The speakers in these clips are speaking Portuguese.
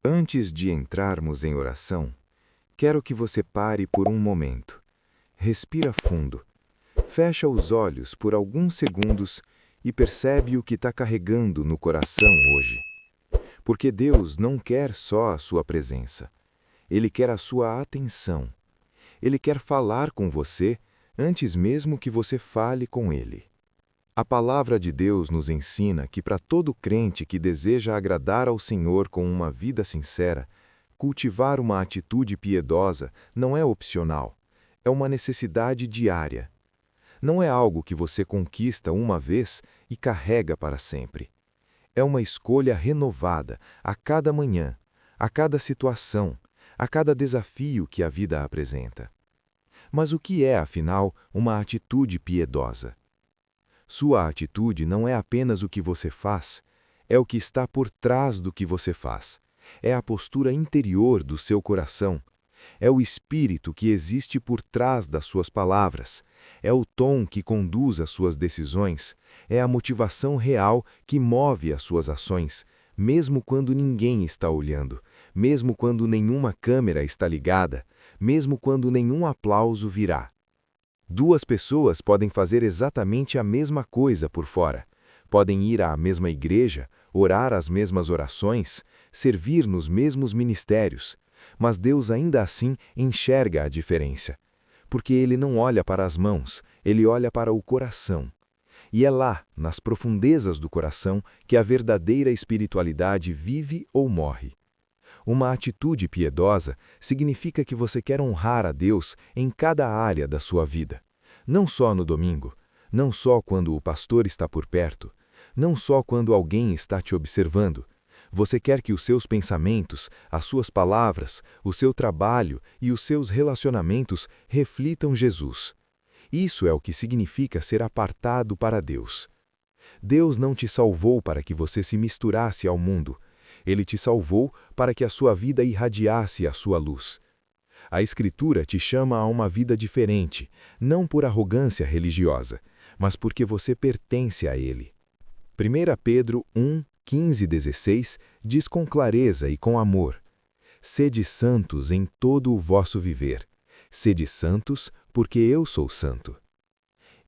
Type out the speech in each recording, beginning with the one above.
Antes de entrarmos em oração, quero que você pare por um momento. Respira fundo. Fecha os olhos por alguns segundos e percebe o que está carregando no coração hoje. Porque Deus não quer só a sua presença. Ele quer a sua atenção. Ele quer falar com você antes mesmo que você fale com Ele. A palavra de Deus nos ensina que para todo crente que deseja agradar ao Senhor com uma vida sincera, cultivar uma atitude piedosa não é opcional, é uma necessidade diária. Não é algo que você conquista uma vez e carrega para sempre. É uma escolha renovada a cada manhã, a cada situação, a cada desafio que a vida apresenta. Mas o que é, afinal, uma atitude piedosa? Sua atitude não é apenas o que você faz, é o que está por trás do que você faz. É a postura interior do seu coração. É o espírito que existe por trás das suas palavras. É o tom que conduz as suas decisões. É a motivação real que move as suas ações, mesmo quando ninguém está olhando, mesmo quando nenhuma câmera está ligada, mesmo quando nenhum aplauso virá. Duas pessoas podem fazer exatamente a mesma coisa por fora. Podem ir à mesma igreja, orar as mesmas orações, servir nos mesmos ministérios, mas Deus ainda assim enxerga a diferença. Porque Ele não olha para as mãos, Ele olha para o coração. E é lá, nas profundezas do coração, que a verdadeira espiritualidade vive ou morre. Uma atitude piedosa significa que você quer honrar a Deus em cada área da sua vida. Não só no domingo, não só quando o pastor está por perto, não só quando alguém está te observando. Você quer que os seus pensamentos, as suas palavras, o seu trabalho e os seus relacionamentos reflitam Jesus. Isso é o que significa ser apartado para Deus. Deus não te salvou para que você se misturasse ao mundo. Ele te salvou para que a sua vida irradiasse a sua luz. A Escritura te chama a uma vida diferente, não por arrogância religiosa, mas porque você pertence a Ele. 1 Pedro 1, 15 e 16 diz com clareza e com amor: Sede santos em todo o vosso viver. Sede santos, porque eu sou santo.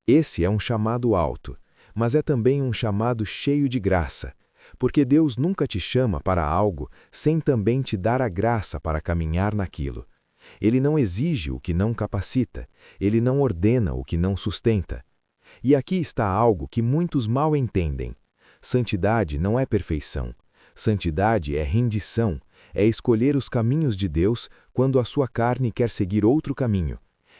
Esse é um chamado alto, mas é também um chamado cheio de graça, porque Deus nunca te chama para algo sem também te dar a graça para caminhar naquilo. Ele não exige o que não capacita, ele não ordena o que não sustenta. E aqui está algo que muitos mal entendem. Santidade não é perfeição. Santidade é rendição, é escolher os caminhos de Deus quando a sua carne quer seguir outro caminho.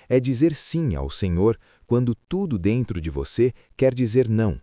É dizer sim ao Senhor quando tudo dentro de você quer dizer não.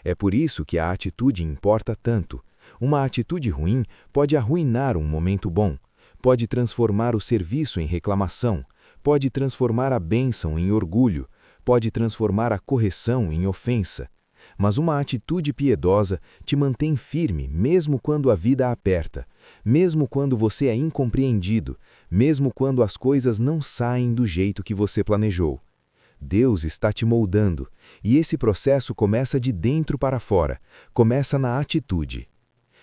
É por isso que a atitude importa tanto. Uma atitude ruim pode arruinar um momento bom, pode transformar o serviço em reclamação, pode transformar a bênção em orgulho, pode transformar a correção em ofensa. Mas uma atitude piedosa te mantém firme mesmo quando a vida aperta, mesmo quando você é incompreendido, mesmo quando as coisas não saem do jeito que você planejou. Deus está te moldando, e esse processo começa de dentro para fora, começa na atitude.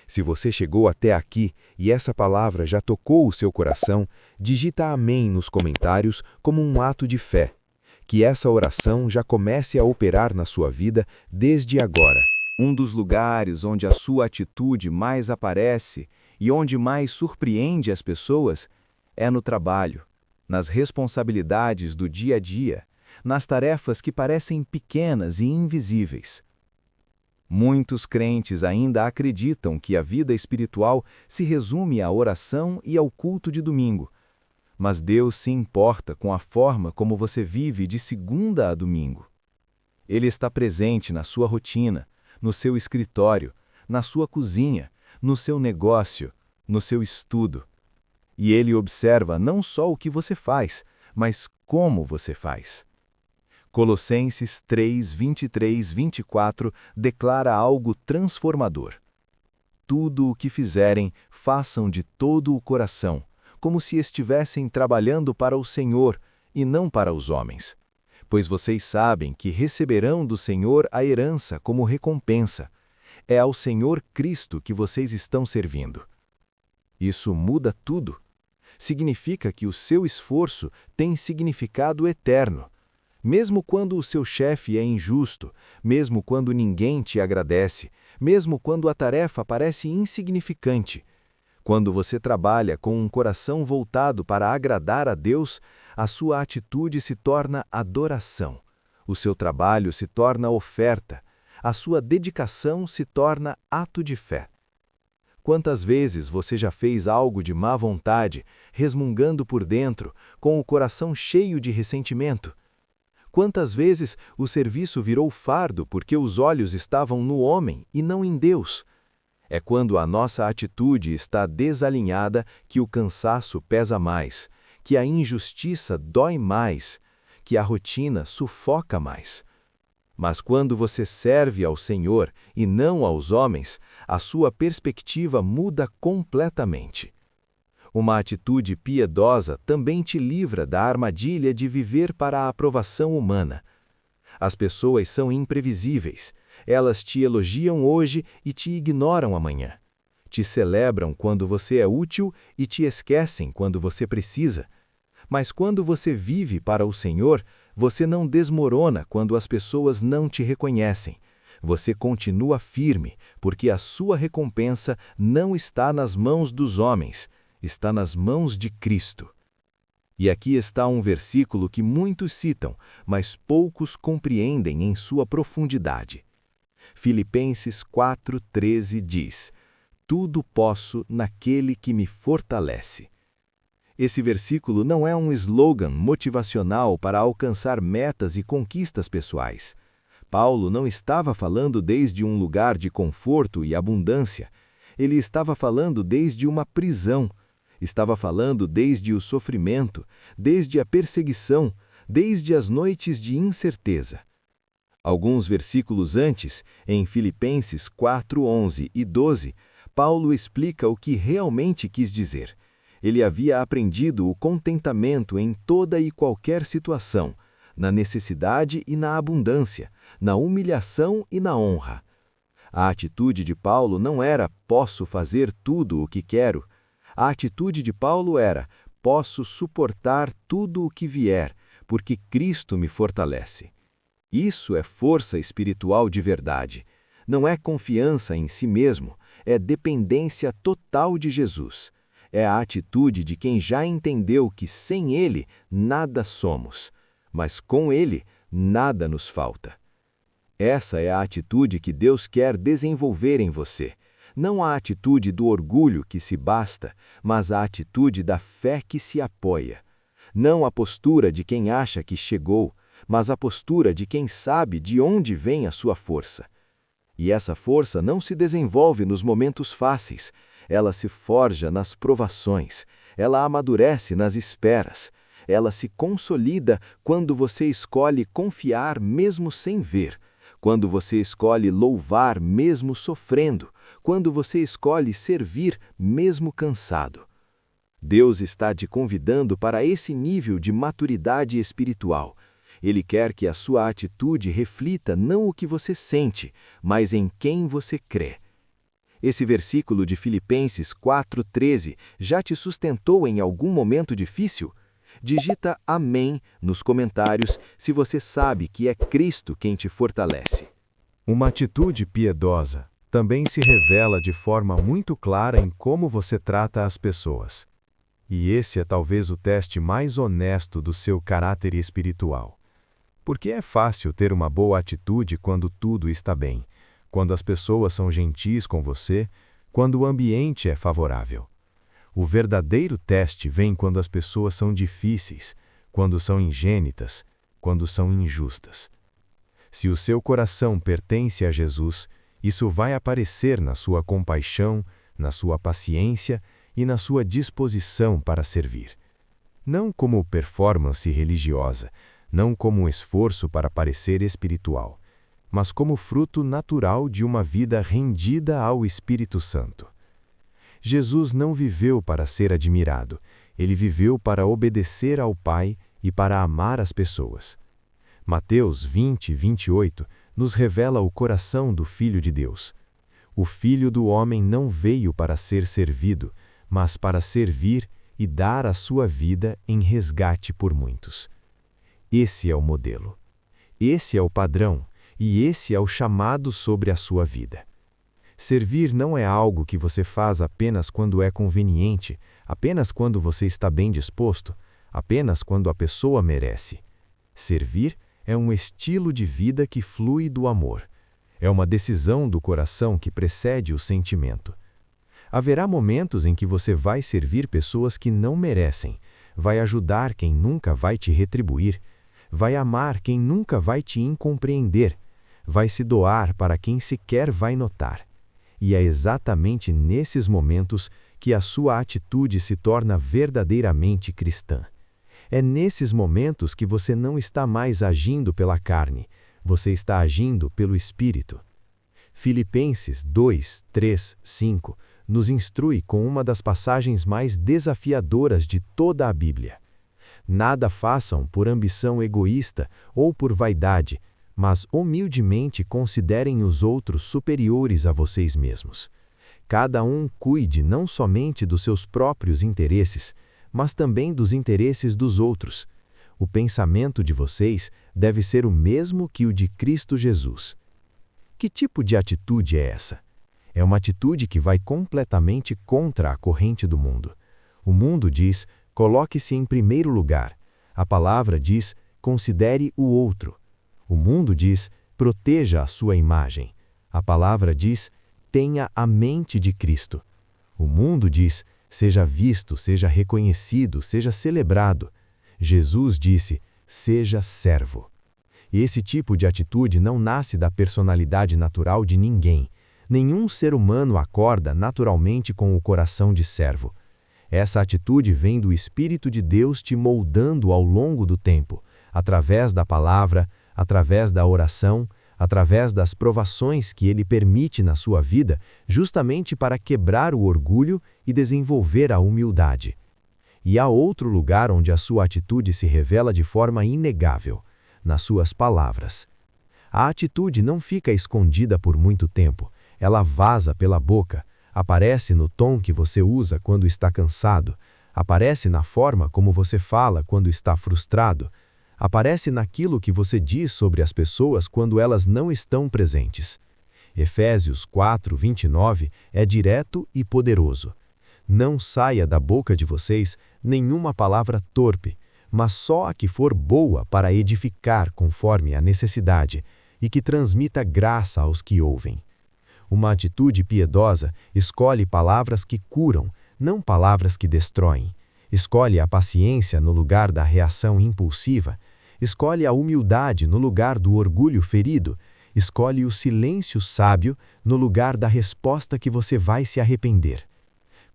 Se você chegou até aqui e essa palavra já tocou o seu coração, digita amém nos comentários como um ato de fé. Que essa oração já comece a operar na sua vida desde agora. Um dos lugares onde a sua atitude mais aparece e onde mais surpreende as pessoas é no trabalho, nas responsabilidades do dia a dia, nas tarefas que parecem pequenas e invisíveis. Muitos crentes ainda acreditam que a vida espiritual se resume à oração e ao culto de domingo. Mas Deus se importa com a forma como você vive de segunda a domingo. Ele está presente na sua rotina, no seu escritório, na sua cozinha, no seu negócio, no seu estudo. E Ele observa não só o que você faz, mas como você faz. Colossenses 3, 23, 24 declara algo transformador. Tudo o que fizerem, façam de todo o coração, como se estivessem trabalhando para o Senhor e não para os homens. Pois vocês sabem que receberão do Senhor a herança como recompensa. É ao Senhor Cristo que vocês estão servindo. Isso muda tudo. Significa que o seu esforço tem significado eterno. Mesmo quando o seu chefe é injusto, mesmo quando ninguém te agradece, mesmo quando a tarefa parece insignificante, quando você trabalha com um coração voltado para agradar a Deus, a sua atitude se torna adoração. O seu trabalho se torna oferta. A sua dedicação se torna ato de fé. Quantas vezes você já fez algo de má vontade, resmungando por dentro, com o coração cheio de ressentimento? Quantas vezes o serviço virou fardo porque os olhos estavam no homem e não em Deus? É quando a nossa atitude está desalinhada que o cansaço pesa mais, que a injustiça dói mais, que a rotina sufoca mais. Mas quando você serve ao Senhor e não aos homens, a sua perspectiva muda completamente. Uma atitude piedosa também te livra da armadilha de viver para a aprovação humana. As pessoas são imprevisíveis. Elas te elogiam hoje e te ignoram amanhã. Te celebram quando você é útil e te esquecem quando você precisa. Mas quando você vive para o Senhor, você não desmorona quando as pessoas não te reconhecem. Você continua firme, porque a sua recompensa não está nas mãos dos homens, está nas mãos de Cristo. E aqui está um versículo que muitos citam, mas poucos compreendem em sua profundidade. Filipenses 4:13 diz: "Tudo posso naquele que me fortalece." Esse versículo não é um slogan motivacional para alcançar metas e conquistas pessoais. Paulo não estava falando desde um lugar de conforto e abundância. Ele estava falando desde uma prisão. Estava falando desde o sofrimento, desde a perseguição, desde as noites de incerteza. Alguns versículos antes, em Filipenses 4:11 e 12, Paulo explica o que realmente quis dizer. Ele havia aprendido o contentamento em toda e qualquer situação, na necessidade e na abundância, na humilhação e na honra. A atitude de Paulo não era "posso fazer tudo o que quero". A atitude de Paulo era: posso suportar tudo o que vier, porque Cristo me fortalece. Isso é força espiritual de verdade. Não é confiança em si mesmo, é dependência total de Jesus. É a atitude de quem já entendeu que sem Ele nada somos, mas com Ele nada nos falta. Essa é a atitude que Deus quer desenvolver em você. Não a atitude do orgulho que se basta, mas a atitude da fé que se apoia. Não a postura de quem acha que chegou, mas a postura de quem sabe de onde vem a sua força. E essa força não se desenvolve nos momentos fáceis, ela se forja nas provações, ela amadurece nas esperas, ela se consolida quando você escolhe confiar mesmo sem ver, quando você escolhe louvar mesmo sofrendo, quando você escolhe servir mesmo cansado. Deus está te convidando para esse nível de maturidade espiritual. Ele quer que a sua atitude reflita não o que você sente, mas em quem você crê. Esse versículo de Filipenses 4:13 já te sustentou em algum momento difícil? Digita amém nos comentários se você sabe que é Cristo quem te fortalece. Uma atitude piedosa também se revela de forma muito clara em como você trata as pessoas. E esse é talvez o teste mais honesto do seu caráter espiritual. Porque é fácil ter uma boa atitude quando tudo está bem, quando as pessoas são gentis com você, quando o ambiente é favorável. O verdadeiro teste vem quando as pessoas são difíceis, quando são ingênitas, quando são injustas. Se o seu coração pertence a Jesus, isso vai aparecer na sua compaixão, na sua paciência e na sua disposição para servir. Não como performance religiosa, não como um esforço para parecer espiritual, mas como fruto natural de uma vida rendida ao Espírito Santo. Jesus não viveu para ser admirado, ele viveu para obedecer ao Pai e para amar as pessoas. Mateus 20:28 nos revela o coração do Filho de Deus. O Filho do Homem não veio para ser servido, mas para servir e dar a sua vida em resgate por muitos. Esse é o modelo. Esse é o padrão, e esse é o chamado sobre a sua vida. Servir não é algo que você faz apenas quando é conveniente, apenas quando você está bem disposto, apenas quando a pessoa merece. Servir é um estilo de vida que flui do amor. É uma decisão do coração que precede o sentimento. Haverá momentos em que você vai servir pessoas que não merecem, vai ajudar quem nunca vai te retribuir, vai amar quem nunca vai te incompreender, vai se doar para quem sequer vai notar. E é exatamente nesses momentos que a sua atitude se torna verdadeiramente cristã. É nesses momentos que você não está mais agindo pela carne, você está agindo pelo Espírito. Filipenses 2, 3, 5 nos instrui com uma das passagens mais desafiadoras de toda a Bíblia. Nada façam por ambição egoísta ou por vaidade, mas humildemente considerem os outros superiores a vocês mesmos. Cada um cuide não somente dos seus próprios interesses, mas também dos interesses dos outros. O pensamento de vocês deve ser o mesmo que o de Cristo Jesus. Que tipo de atitude é essa? É uma atitude que vai completamente contra a corrente do mundo. O mundo diz, coloque-se em primeiro lugar. A palavra diz, considere o outro. O mundo diz, proteja a sua imagem. A palavra diz, tenha a mente de Cristo. O mundo diz, seja visto, seja reconhecido, seja celebrado. Jesus disse, seja servo. Esse tipo de atitude não nasce da personalidade natural de ninguém. Nenhum ser humano acorda naturalmente com o coração de servo. Essa atitude vem do Espírito de Deus te moldando ao longo do tempo, através da palavra, através da oração, através das provações que Ele permite na sua vida, justamente para quebrar o orgulho e desenvolver a humildade. E há outro lugar onde a sua atitude se revela de forma inegável, nas suas palavras. A atitude não fica escondida por muito tempo, ela vaza pela boca, aparece no tom que você usa quando está cansado, aparece na forma como você fala quando está frustrado, aparece naquilo que você diz sobre as pessoas quando elas não estão presentes. Efésios 4, 29 é direto e poderoso. Não saia da boca de vocês nenhuma palavra torpe, mas só a que for boa para edificar conforme a necessidade e que transmita graça aos que ouvem. Uma atitude piedosa escolhe palavras que curam, não palavras que destroem. Escolhe a paciência no lugar da reação impulsiva. Escolhe a humildade no lugar do orgulho ferido. Escolhe o silêncio sábio no lugar da resposta que você vai se arrepender.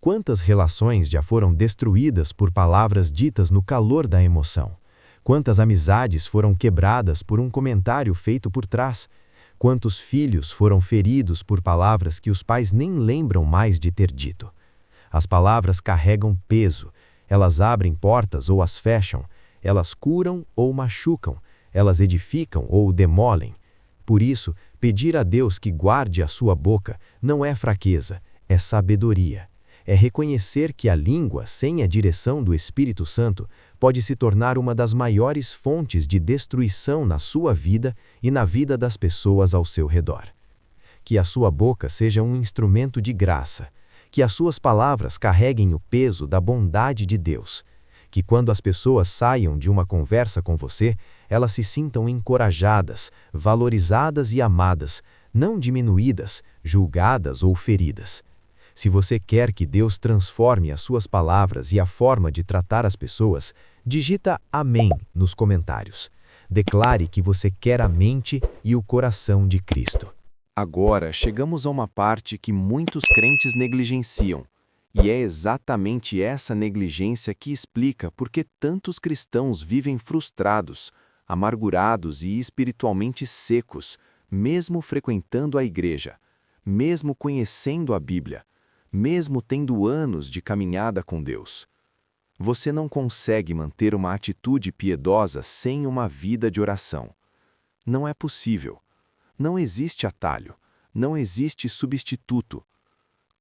Quantas relações já foram destruídas por palavras ditas no calor da emoção? Quantas amizades foram quebradas por um comentário feito por trás? Quantos filhos foram feridos por palavras que os pais nem lembram mais de ter dito? As palavras carregam peso, elas abrem portas ou as fecham, elas curam ou machucam, elas edificam ou demolem. Por isso, pedir a Deus que guarde a sua boca não é fraqueza, é sabedoria. É reconhecer que a língua, sem a direção do Espírito Santo, pode se tornar uma das maiores fontes de destruição na sua vida e na vida das pessoas ao seu redor. Que a sua boca seja um instrumento de graça, que as suas palavras carreguem o peso da bondade de Deus, que quando as pessoas saiam de uma conversa com você, elas se sintam encorajadas, valorizadas e amadas, não diminuídas, julgadas ou feridas. Se você quer que Deus transforme as suas palavras e a forma de tratar as pessoas, digita Amém nos comentários. Declare que você quer a mente e o coração de Cristo. Agora chegamos a uma parte que muitos crentes negligenciam, e é exatamente essa negligência que explica por que tantos cristãos vivem frustrados, amargurados e espiritualmente secos, mesmo frequentando a igreja, mesmo conhecendo a Bíblia, mesmo tendo anos de caminhada com Deus. Você não consegue manter uma atitude piedosa sem uma vida de oração. Não é possível. Não existe atalho. Não existe substituto.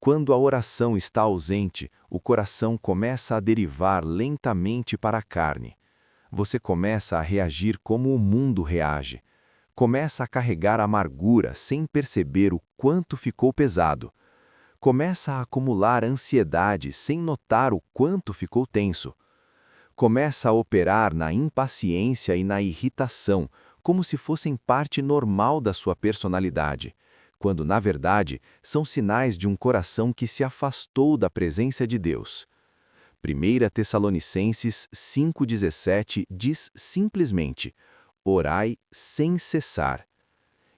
Quando a oração está ausente, o coração começa a derivar lentamente para a carne. Você começa a reagir como o mundo reage. Começa a carregar amargura sem perceber o quanto ficou pesado. Começa a acumular ansiedade sem notar o quanto ficou tenso. Começa a operar na impaciência e na irritação, como se fossem parte normal da sua personalidade, quando, na verdade, são sinais de um coração que se afastou da presença de Deus. 1 Tessalonicenses 5,17 diz simplesmente: orai sem cessar.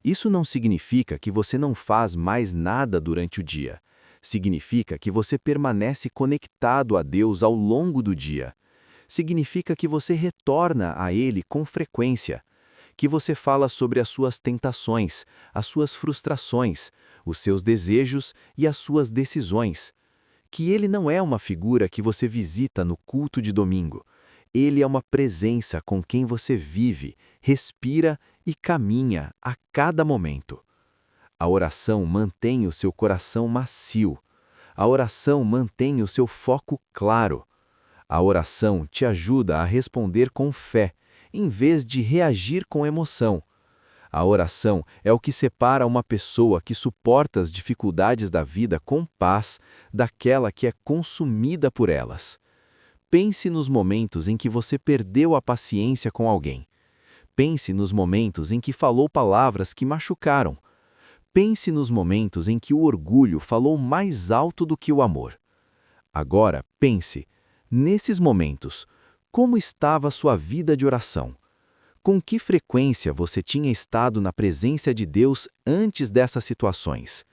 Isso não significa que você não faz mais nada durante o dia. Significa que você permanece conectado a Deus ao longo do dia. Significa que você retorna a Ele com frequência, que você fala sobre as suas tentações, as suas frustrações, os seus desejos e as suas decisões. Que Ele não é uma figura que você visita no culto de domingo. Ele é uma presença com quem você vive, respira e caminha a cada momento. A oração mantém o seu coração macio. A oração mantém o seu foco claro. A oração te ajuda a responder com fé, em vez de reagir com emoção. A oração é o que separa uma pessoa que suporta as dificuldades da vida com paz daquela que é consumida por elas. Pense nos momentos em que você perdeu a paciência com alguém. Pense nos momentos em que falou palavras que machucaram. Pense nos momentos em que o orgulho falou mais alto do que o amor. Agora, pense, nesses momentos, como estava a sua vida de oração? Com que frequência você tinha estado na presença de Deus antes dessas situações?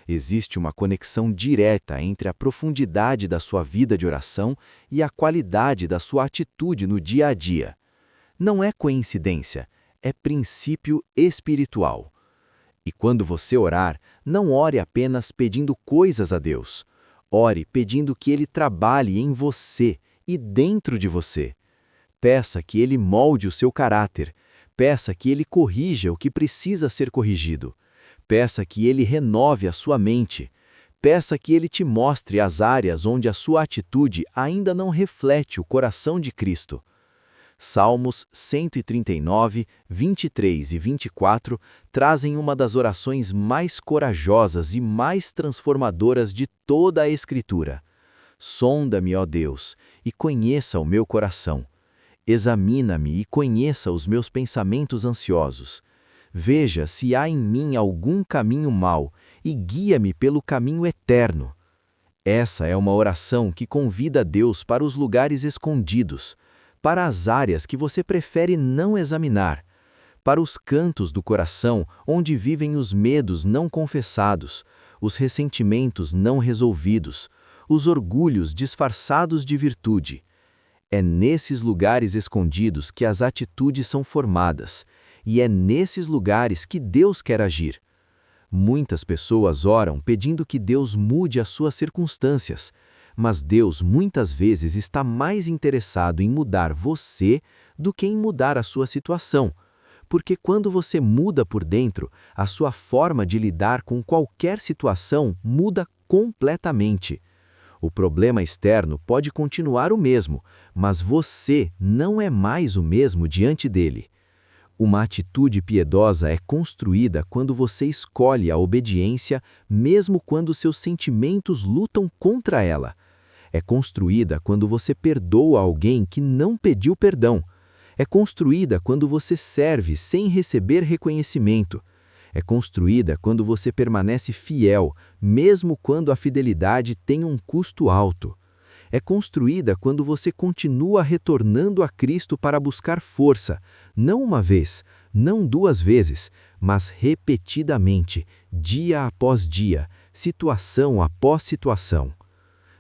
Existe uma conexão direta entre a profundidade da sua vida de oração e a qualidade da sua atitude no dia a dia. Não é coincidência, é princípio espiritual. E quando você orar, não ore apenas pedindo coisas a Deus. Ore pedindo que Ele trabalhe em você e dentro de você. Peça que Ele molde o seu caráter. Peça que Ele corrija o que precisa ser corrigido. Peça que Ele renove a sua mente. Peça que Ele te mostre as áreas onde a sua atitude ainda não reflete o coração de Cristo. Salmos 139, 23 e 24 trazem uma das orações mais corajosas e mais transformadoras de toda a Escritura. Sonda-me, ó Deus, e conheça o meu coração. Examina-me e conheça os meus pensamentos ansiosos. Veja se há em mim algum caminho mau e guia-me pelo caminho eterno. Essa é uma oração que convida Deus para os lugares escondidos, para as áreas que você prefere não examinar, para os cantos do coração onde vivem os medos não confessados, os ressentimentos não resolvidos, os orgulhos disfarçados de virtude. É nesses lugares escondidos que as atitudes são formadas, e é nesses lugares que Deus quer agir. Muitas pessoas oram pedindo que Deus mude as suas circunstâncias, mas Deus muitas vezes está mais interessado em mudar você do que em mudar a sua situação, porque quando você muda por dentro, a sua forma de lidar com qualquer situação muda completamente. O problema externo pode continuar o mesmo, mas você não é mais o mesmo diante dele. Uma atitude piedosa é construída quando você escolhe a obediência, mesmo quando seus sentimentos lutam contra ela. É construída quando você perdoa alguém que não pediu perdão. É construída quando você serve sem receber reconhecimento. É construída quando você permanece fiel, mesmo quando a fidelidade tem um custo alto. É construída quando você continua retornando a Cristo para buscar força, não uma vez, não duas vezes, mas repetidamente, dia após dia, situação após situação.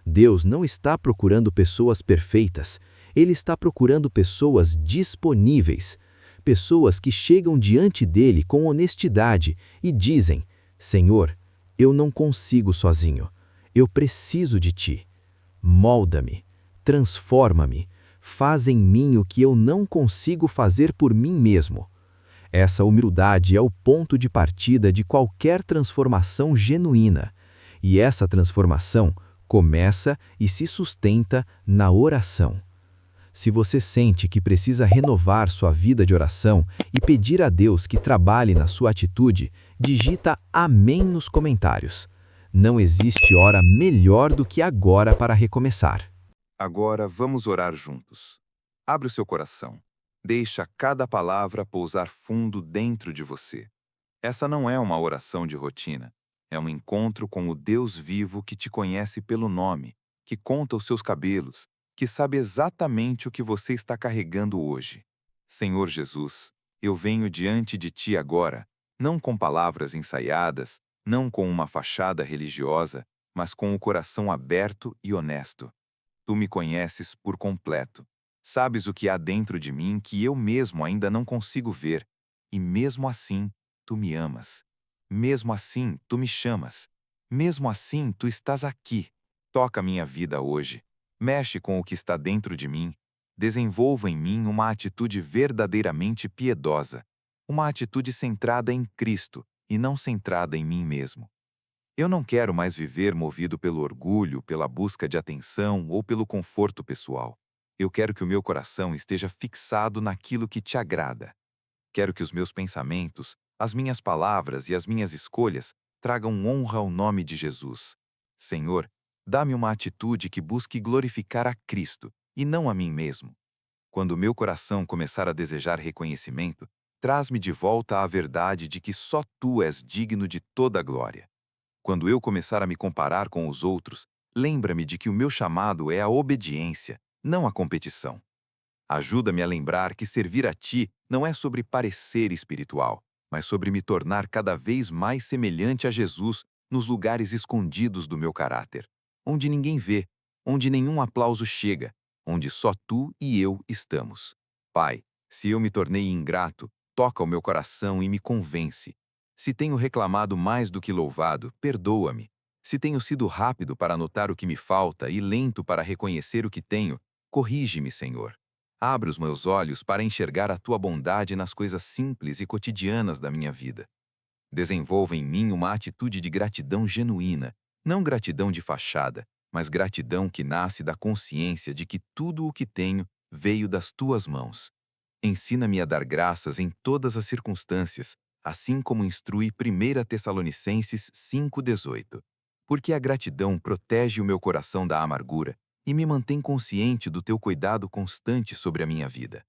Deus não está procurando pessoas perfeitas, Ele está procurando pessoas disponíveis, pessoas que chegam diante dele com honestidade e dizem: Senhor, eu não consigo sozinho, eu preciso de Ti. Molda-me, transforma-me, faz em mim o que eu não consigo fazer por mim mesmo. Essa humildade é o ponto de partida de qualquer transformação genuína, e essa transformação começa e se sustenta na oração. Se você sente que precisa renovar sua vida de oração e pedir a Deus que trabalhe na sua atitude, digita amém nos comentários. Não existe hora melhor do que agora para recomeçar. Agora vamos orar juntos. Abre o seu coração. Deixa cada palavra pousar fundo dentro de você. Essa não é uma oração de rotina. É um encontro com o Deus vivo que te conhece pelo nome, que conta os seus cabelos, que sabe exatamente o que você está carregando hoje. Senhor Jesus, eu venho diante de Ti agora, não com palavras ensaiadas, não com uma fachada religiosa, mas com o coração aberto e honesto. Tu me conheces por completo. Sabes o que há dentro de mim que eu mesmo ainda não consigo ver, e mesmo assim, Tu me amas. Mesmo assim, Tu me chamas. Mesmo assim, Tu estás aqui. Toca minha vida hoje. Mexe com o que está dentro de mim. Desenvolva em mim uma atitude verdadeiramente piedosa. Uma atitude centrada em Cristo e não centrada em mim mesmo. Eu não quero mais viver movido pelo orgulho, pela busca de atenção ou pelo conforto pessoal. Eu quero que o meu coração esteja fixado naquilo que te agrada. Quero que os meus pensamentos, as minhas palavras e as minhas escolhas tragam honra ao nome de Jesus. Senhor, dá-me uma atitude que busque glorificar a Cristo e não a mim mesmo. Quando o meu coração começar a desejar reconhecimento, traz-me de volta à verdade de que só Tu és digno de toda a glória. Quando eu começar a me comparar com os outros, lembra-me de que o meu chamado é a obediência, não a competição. Ajuda-me a lembrar que servir a Ti não é sobre parecer espiritual, mas sobre me tornar cada vez mais semelhante a Jesus nos lugares escondidos do meu caráter, onde ninguém vê, onde nenhum aplauso chega, onde só Tu e eu estamos. Pai, se eu me tornei ingrato, toca o meu coração e me convence. Se tenho reclamado mais do que louvado, perdoa-me. Se tenho sido rápido para notar o que me falta e lento para reconhecer o que tenho, corrige-me, Senhor. Abre os meus olhos para enxergar a Tua bondade nas coisas simples e cotidianas da minha vida. Desenvolva em mim uma atitude de gratidão genuína, não gratidão de fachada, mas gratidão que nasce da consciência de que tudo o que tenho veio das Tuas mãos. Ensina-me a dar graças em todas as circunstâncias, assim como instrui 1 Tessalonicenses 5,18. Porque a gratidão protege o meu coração da amargura e me mantém consciente do Teu cuidado constante sobre a minha vida.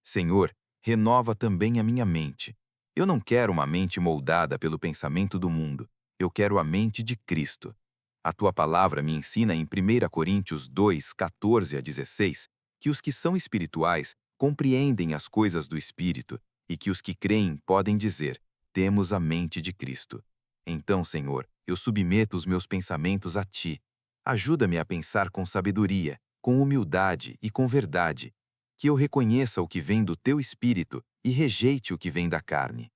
Senhor, renova também a minha mente. Eu não quero uma mente moldada pelo pensamento do mundo. Eu quero a mente de Cristo. A Tua palavra me ensina em 1 Coríntios 2, 14 a 16, que os que são espirituais compreendem as coisas do Espírito e que os que creem podem dizer, temos a mente de Cristo. Então, Senhor, eu submeto os meus pensamentos a Ti. Ajuda-me a pensar com sabedoria, com humildade e com verdade, que eu reconheça o que vem do Teu Espírito e rejeite o que vem da carne.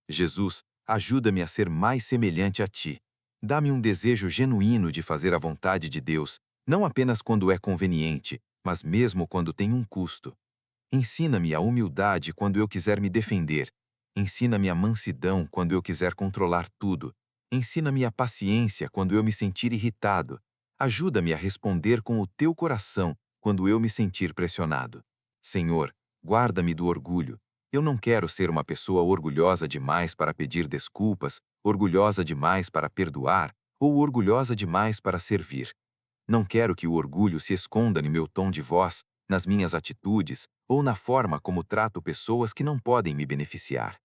Jesus, ajuda-me a ser mais semelhante a Ti. Dá-me um desejo genuíno de fazer a vontade de Deus, não apenas quando é conveniente, mas mesmo quando tem um custo. Ensina-me a humildade quando eu quiser me defender. Ensina-me a mansidão quando eu quiser controlar tudo. Ensina-me a paciência quando eu me sentir irritado. Ajuda-me a responder com o Teu coração quando eu me sentir pressionado. Senhor, guarda-me do orgulho. Eu não quero ser uma pessoa orgulhosa demais para pedir desculpas, orgulhosa demais para perdoar ou orgulhosa demais para servir. Não quero que o orgulho se esconda no meu tom de voz, nas minhas atitudes ou na forma como trato pessoas que não podem me beneficiar.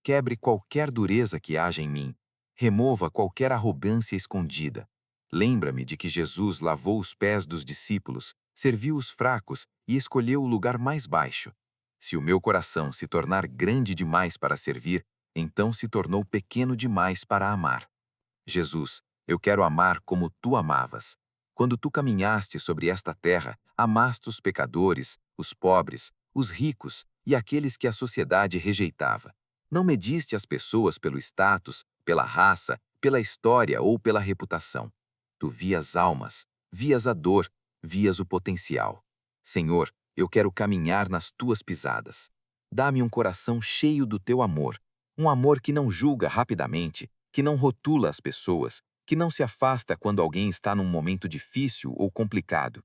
Quebre qualquer dureza que haja em mim. Remova qualquer arrogância escondida. Lembra-me de que Jesus lavou os pés dos discípulos, serviu os fracos e escolheu o lugar mais baixo. Se o meu coração se tornar grande demais para servir, então se tornou pequeno demais para amar. Jesus, eu quero amar como Tu amavas. Quando Tu caminhaste sobre esta terra, amaste os pecadores, os pobres, os ricos e aqueles que a sociedade rejeitava. Não mediste as pessoas pelo status, pela raça, pela história ou pela reputação. Tu vias almas, vias a dor, vias o potencial. Senhor, eu quero caminhar nas Tuas pisadas. Dá-me um coração cheio do Teu amor, um amor que não julga rapidamente, que não rotula as pessoas, que não se afasta quando alguém está num momento difícil ou complicado.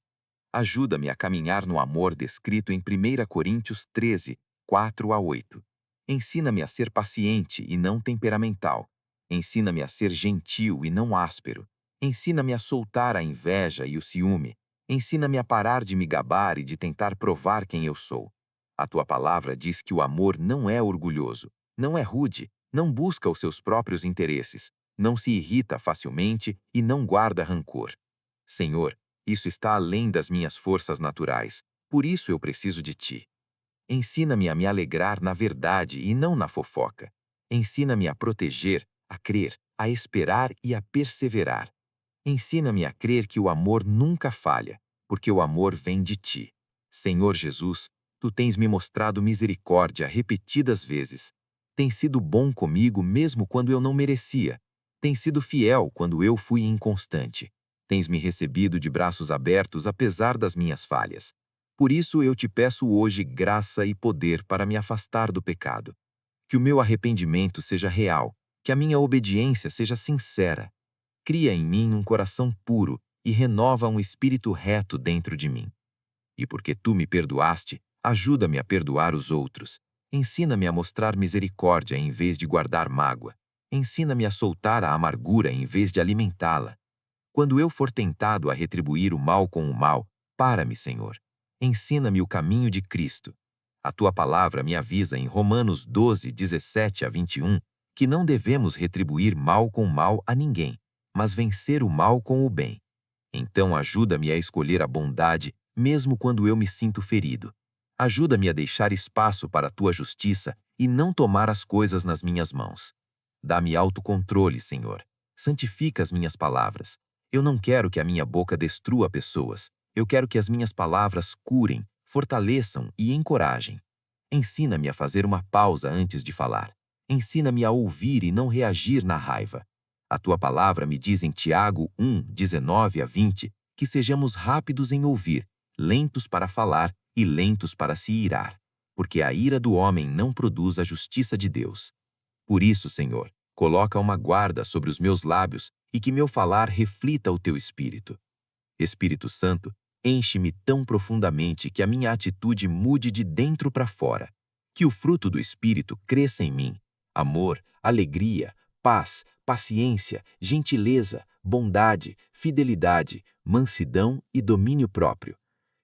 Ajuda-me a caminhar no amor descrito em 1 Coríntios 13, 4-8. Ensina-me a ser paciente e não temperamental. Ensina-me a ser gentil e não áspero. Ensina-me a soltar a inveja e o ciúme. Ensina-me a parar de me gabar e de tentar provar quem eu sou. A tua palavra diz que o amor não é orgulhoso, não é rude, não busca os seus próprios interesses, não se irrita facilmente e não guarda rancor. Senhor, isso está além das minhas forças naturais, por isso eu preciso de ti. Ensina-me a me alegrar na verdade e não na fofoca. Ensina-me a proteger, a crer, a esperar e a perseverar. Ensina-me a crer que o amor nunca falha, porque o amor vem de ti. Senhor Jesus, tu tens me mostrado misericórdia repetidas vezes. Tens sido bom comigo mesmo quando eu não merecia. Tens sido fiel quando eu fui inconstante. Tens me recebido de braços abertos apesar das minhas falhas. Por isso eu te peço hoje graça e poder para me afastar do pecado. Que o meu arrependimento seja real, que a minha obediência seja sincera. Cria em mim um coração puro e renova um espírito reto dentro de mim. E porque tu me perdoaste, ajuda-me a perdoar os outros. Ensina-me a mostrar misericórdia em vez de guardar mágoa. Ensina-me a soltar a amargura em vez de alimentá-la. Quando eu for tentado a retribuir o mal com o mal, para-me, Senhor. Ensina-me o caminho de Cristo. A tua palavra me avisa em Romanos 12, 17-21, que não devemos retribuir mal com mal a ninguém, mas vencer o mal com o bem. Então ajuda-me a escolher a bondade, mesmo quando eu me sinto ferido. Ajuda-me a deixar espaço para a tua justiça e não tomar as coisas nas minhas mãos. Dá-me autocontrole, Senhor. Santifica as minhas palavras. Eu não quero que a minha boca destrua pessoas. Eu quero que as minhas palavras curem, fortaleçam e encorajem. Ensina-me a fazer uma pausa antes de falar. Ensina-me a ouvir e não reagir na raiva. A tua palavra me diz em Tiago 1, 19-20, que sejamos rápidos em ouvir, lentos para falar e lentos para se irar, porque a ira do homem não produz a justiça de Deus. Por isso, Senhor, coloca uma guarda sobre os meus lábios e que meu falar reflita o teu Espírito. Espírito Santo, enche-me tão profundamente que a minha atitude mude de dentro para fora. Que o fruto do Espírito cresça em mim: amor, alegria, paz, paciência, gentileza, bondade, fidelidade, mansidão e domínio próprio.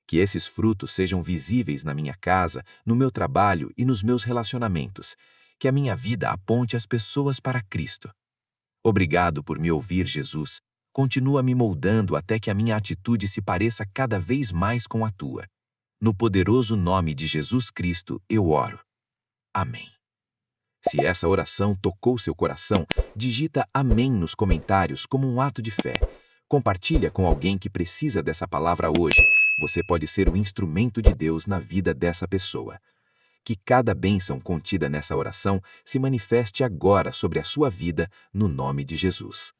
Que esses frutos sejam visíveis na minha casa, no meu trabalho e nos meus relacionamentos. Que a minha vida aponte as pessoas para Cristo. Obrigado por me ouvir, Jesus. Continua me moldando até que a minha atitude se pareça cada vez mais com a tua. No poderoso nome de Jesus Cristo, eu oro. Amém. Se essa oração tocou seu coração, digita amém nos comentários como um ato de fé. Compartilha com alguém que precisa dessa palavra hoje. Você pode ser o instrumento de Deus na vida dessa pessoa. Que cada bênção contida nessa oração se manifeste agora sobre a sua vida, no nome de Jesus.